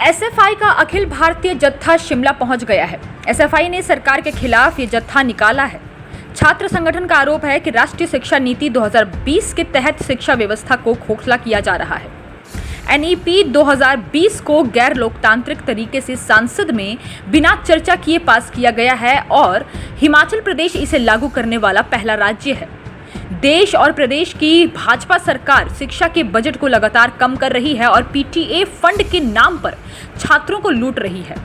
SFI का अखिल भारतीय जत्था शिमला पहुंच गया है। एसएफआई ने सरकार के खिलाफ ये जत्था निकाला है। छात्र संगठन का आरोप है कि राष्ट्रीय शिक्षा नीति 2020 के तहत शिक्षा व्यवस्था को खोखला किया जा रहा है। एनईपी 2020 को गैर लोकतांत्रिक तरीके से संसद में बिना चर्चा किए पास किया गया है और हिमाचल प्रदेश इसे लागू करने वाला पहला राज्य है। देश और प्रदेश की भाजपा सरकार शिक्षा के बजट को लगातार कम कर रही है और पीटीए फंड के नाम पर छात्रों को लूट रही है।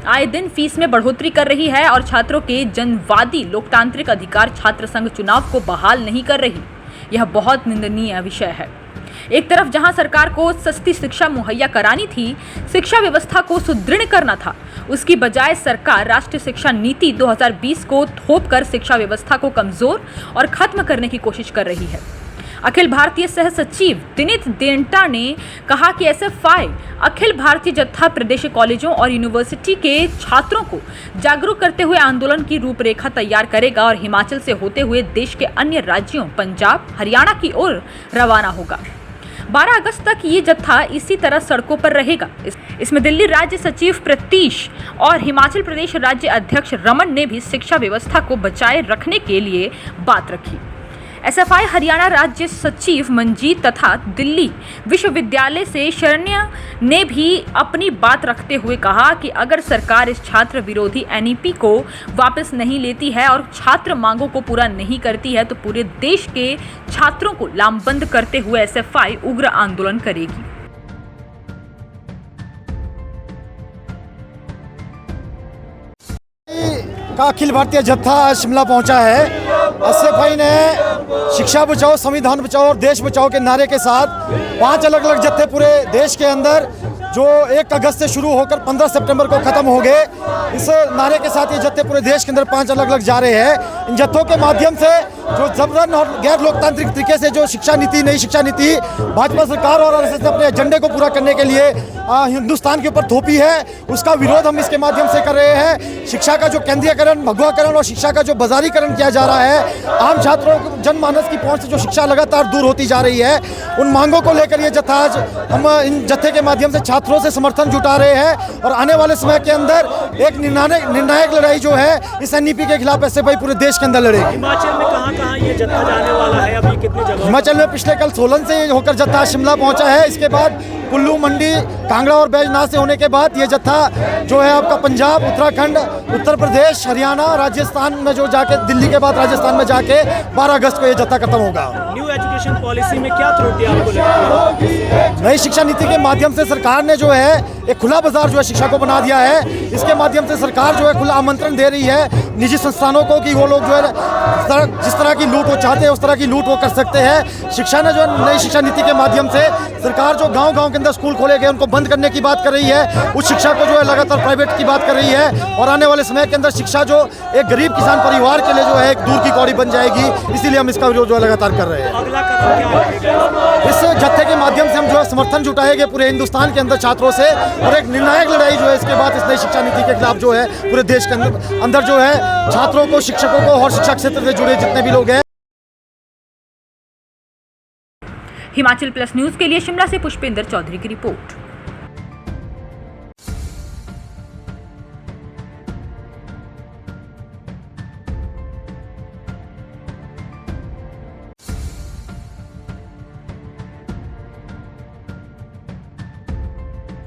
आए दिन फीस में बढ़ोतरी कर रही है और छात्रों के जनवादी लोकतांत्रिक अधिकार छात्र संघ चुनाव को बहाल नहीं कर रही। यह बहुत निंदनीय विषय है। एक तरफ जहां सरकार को सस्ती शिक्षा मुहैया करानी थी, शिक्षा व्यवस्था को सुदृढ़ करना था, उसकी बजाय सरकार राष्ट्रीय शिक्षा नीति 2020 को थोपकर शिक्षा व्यवस्था को कमजोर और खत्म करने की कोशिश कर रही है। अखिल भारतीय सह सचिव दिनेश देंटा ने कहा कि एसएफआई अखिल भारतीय जत्था प्रदेश कॉलेजों और यूनिवर्सिटी के छात्रों को जागरूक करते हुए आंदोलन की रूपरेखा तैयार करेगा और हिमाचल से होते हुए देश के अन्य राज्यों पंजाब, हरियाणा की ओर रवाना होगा। 12 अगस्त तक ये जत्था इसी तरह सड़कों पर रहेगा। इसमें दिल्ली राज्य सचिव प्रतीश और हिमाचल प्रदेश राज्य अध्यक्ष रमन ने भी शिक्षा व्यवस्था को बचाए रखने के लिए बात रखी। एसएफआई हरियाणा राज्य सचिव मंजीत तथा दिल्ली विश्वविद्यालय से शरण्या ने भी अपनी बात रखते हुए कहा कि अगर सरकार इस छात्र विरोधी एनईपी को वापस नहीं लेती है और छात्र मांगों को पूरा नहीं करती है तो पूरे देश के छात्रों को लामबंद करते हुए एसएफआई उग्र आंदोलन करेगी। का अखिल भारतीय जत्था शिमला पहुंचा है। एसएफआई ने शिक्षा बचाओ, संविधान बचाओ और देश बचाओ के नारे के साथ 5 अलग अलग जत्थे पूरे देश के अंदर जो 1 अगस्त से शुरू होकर 15 सितंबर को खत्म हो गए, इस नारे के साथ ये जत्थे पूरे देश के अंदर 5 अलग अलग जा रहे हैं। इन जत्थों के माध्यम से जो जबरन और गैर लोकतांत्रिक तरीके से जो शिक्षा नीति, नई शिक्षा नीति भाजपा सरकार और आरएसएस ने अपने एजेंडे को पूरा करने के लिए हिंदुस्तान के ऊपर थोपी है, उसका विरोध हम इसके माध्यम से कर रहे हैं। शिक्षा का जो केंद्रीयकरण, भगवाकरण और शिक्षा का जो बाजारीकरण किया जा रहा है, आम छात्रों को जनमानस की पहुंच से जो शिक्षा लगातार दूर होती जा रही है, उन मांगों को लेकर ये जत्था आज हम इन जत्थे के माध्यम से छात्रों से समर्थन जुटा रहे हैं और आने वाले समय के अंदर एक निर्णायक लड़ाई जो है इस एनईपी के खिलाफ एसएफआई पूरे देश के अंदर लड़ेगी। हिमाचल में कहां ये जत्था जाने वाला है? अभी कितनी जगह? हिमाचल में पिछले कल सोलन से होकर जत्था शिमला पहुंचा है। इसके बाद कुल्लू, मंडी, कांगड़ा और बैजनाथ से होने के बाद ये जत्था जो है आपका पंजाब, उत्तराखंड, उत्तर प्रदेश, हरियाणा, राजस्थान में जो जाके दिल्ली के बाद राजस्थान में जाके 12 अगस्त को ये जत्था खत्म होगा। न्यू एजुकेशन पॉलिसी में क्या त्रुटि आपको लगती है? नई शिक्षा नीति के माध्यम से सरकार ने जो है एक खुला बाजार जो है शिक्षा को बना दिया है। इसके माध्यम से सरकार जो है खुला आमंत्रण दे रही है निजी संस्थानों को कि वो लोग जो है जिस तरह की लूट वो चाहते हैं उस तरह की लूट वो कर सकते हैं। शिक्षा ने जो नई शिक्षा नीति के माध्यम से सरकार जो गांव-गांव के अंदर स्कूल खोले गए उनको बंद करने की बात कर रही है, उस शिक्षा को जो है लगातार प्राइवेट की बात कर रही है और आने वाले समय के अंदर शिक्षा जो एक गरीब किसान परिवार के लिए जो है एक दूर की कौड़ी बन जाएगी। इसीलिए हम इसका विरोध जो है लगातार कर रहे हैं। अगला कदम क्या रहेगा? इस जत्थे के माध्यम से हम जो है समर्थन जुटाएंगे पूरे हिंदुस्तान के अंदर छात्रों से और एक निर्णायक लड़ाई जो है इसके बाद इस नई शिक्षा नीति के खिलाफ जो है पूरे देश के अंदर जो है छात्रों को, शिक्षकों को और शिक्षा क्षेत्र से जुड़े जितने भी लोग हैं। हिमाचल प्लस न्यूज के लिए शिमला से पुष्पेंद्र चौधरी की रिपोर्ट।